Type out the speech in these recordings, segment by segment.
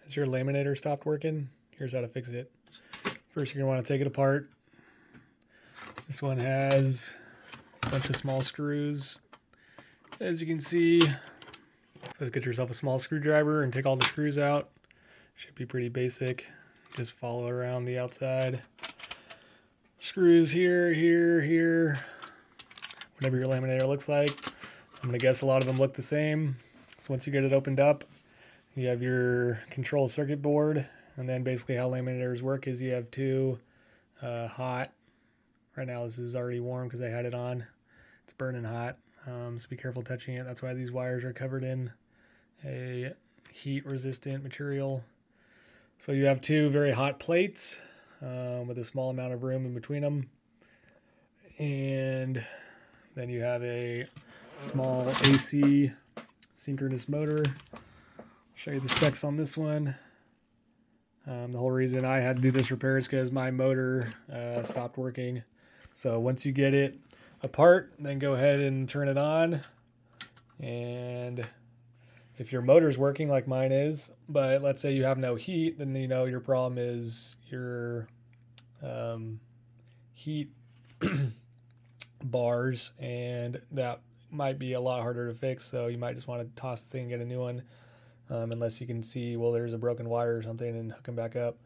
Has your laminator stopped working? Here's how to fix it. First, you're going to want to take it apart. This one has a bunch of small screws. As you can see, just get yourself a small screwdriver and take all the screws out. Should be pretty basic. Just follow around the outside. Screws here, here, here. Whatever your laminator looks like. I'm going to guess a lot of them look the same. So once you get it opened up, you have your control circuit board, and then basically how laminators work is you have two hot. Right now this is already warm because I had it on. It's burning hot, so be careful touching it. That's why these wires are covered in a heat-resistant material. So you have two very hot plates with a small amount of room in between them, and then you have a small AC synchronous motor. Show you the specs on this one. The whole reason I had to do this repair is because my motor stopped working. So once you get it apart, then go ahead and turn it on. And if your motor's working like mine is, but let's say you have no heat, then you know your problem is your heat bars, and that might be a lot harder to fix. So you might just want to toss the thing and get a new one. Unless you can see, well, there's a broken wire or something, and hook them back up.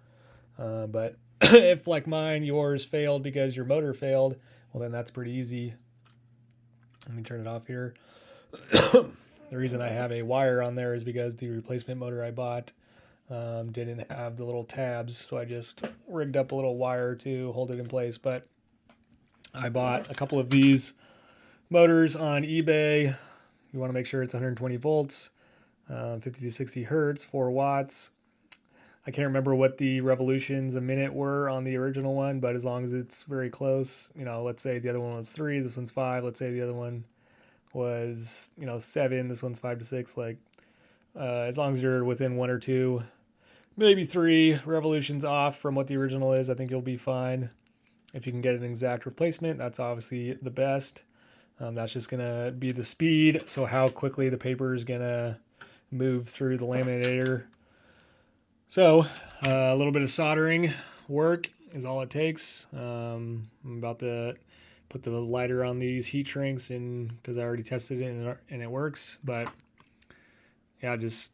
But if, like mine, yours failed because your motor failed, well, then that's pretty easy. Let me turn it off here. The reason I have a wire on there is because the replacement motor I bought didn't have the little tabs, so I just rigged up a little wire to hold it in place. But I bought a couple of these motors on eBay. You want to make sure it's 120 volts. 50 to 60 hertz, 4 watts. I can't remember what the revolutions a minute were on the original one, but as long as it's very close, you know, let's say the other one was 3, this one's 5, let's say the other one was, 7, this one's 5 to 6, like, as long as you're within 1 or 2, maybe 3 revolutions off from what the original is, I think you'll be fine. If you can get an exact replacement, that's obviously the best. That's just going to be the speed, so how quickly the paper is going to move through the laminator. So a little bit of soldering work is all it takes. I'm about to put the lighter on these heat shrinks, and because I already tested it and it works. But yeah, just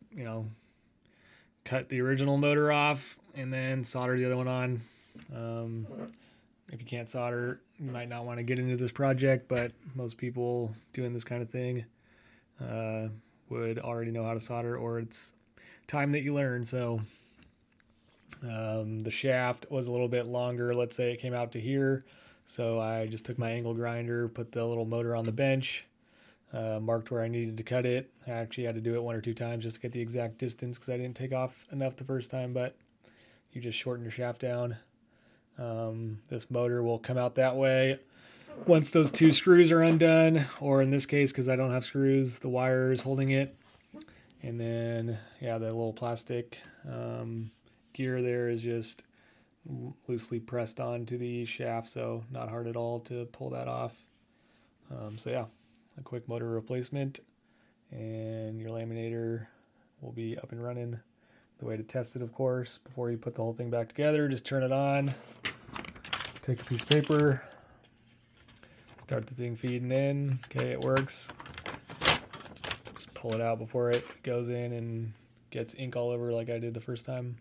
cut the original motor off and then solder the other one on. If you can't solder, you might not want to get into this project, but most people doing this kind of thing would already know how to solder, or it's time that you learn. So the shaft was a little bit longer. Let's say it came out to here. So I just took my angle grinder, put the little motor on the bench, marked where I needed to cut it. I actually had to do it 1 or 2 times just to get the exact distance because I didn't take off enough the first time, but you just shorten your shaft down. This motor will come out that way. Once those 2 screws are undone, or in this case, because I don't have screws, the wire is holding it. And then, yeah, the little plastic gear there is just loosely pressed onto the shaft, so not hard at all to pull that off. So yeah, a quick motor replacement, and your laminator will be up and running. The way to test it, of course, before you put the whole thing back together, just turn it on, take a piece of paper, start the thing feeding in. Okay, it works. Just pull it out before it goes in and gets ink all over like I did the first time.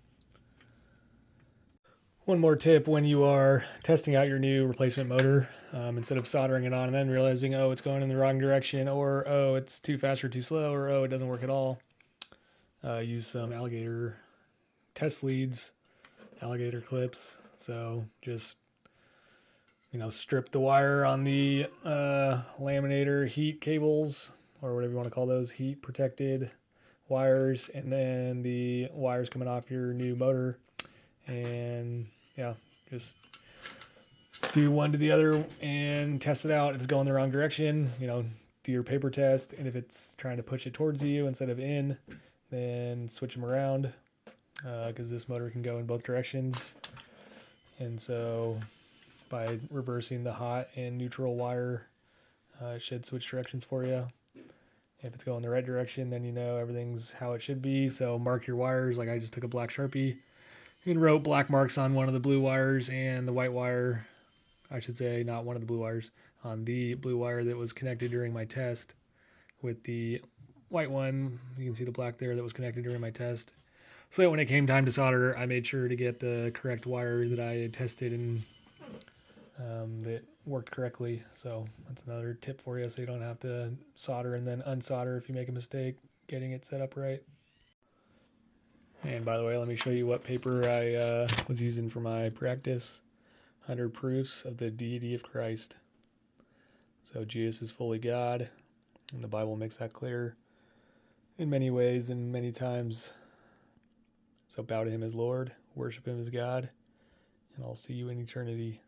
One more tip when you are testing out your new replacement motor, instead of soldering it on and then realizing, oh, it's going in the wrong direction, or oh, it's too fast or too slow, or oh, it doesn't work at all, use some alligator test leads, alligator clips. So just strip the wire on the laminator heat cables, or whatever you want to call those, heat protected wires, and then the wires coming off your new motor, and yeah, just do one to the other and test it out. If it's going the wrong direction, do your paper test, and if it's trying to push it towards you instead of in, then switch them around, because this motor can go in both directions. And so by reversing the hot and neutral wire, it should switch directions for you. If it's going the right direction, then you know everything's how it should be. So mark your wires. Like I just took a black Sharpie and wrote black marks on one of the blue wires and the white wire. I should say not one of the blue wires, on the blue wire that was connected during my test with the white one. You can see the black there that was connected during my test. So that when it came time to solder, I made sure to get the correct wire that I had tested and that worked correctly. So that's another tip for you, so you don't have to solder and then unsolder if you make a mistake getting it set up right. And by the way, let me show you what paper I was using for my practice. 100 Proofs of the Deity of Christ. So Jesus is fully God, and the Bible makes that clear in many ways and many times. So bow to him as Lord, worship him as God, and I'll see you in eternity.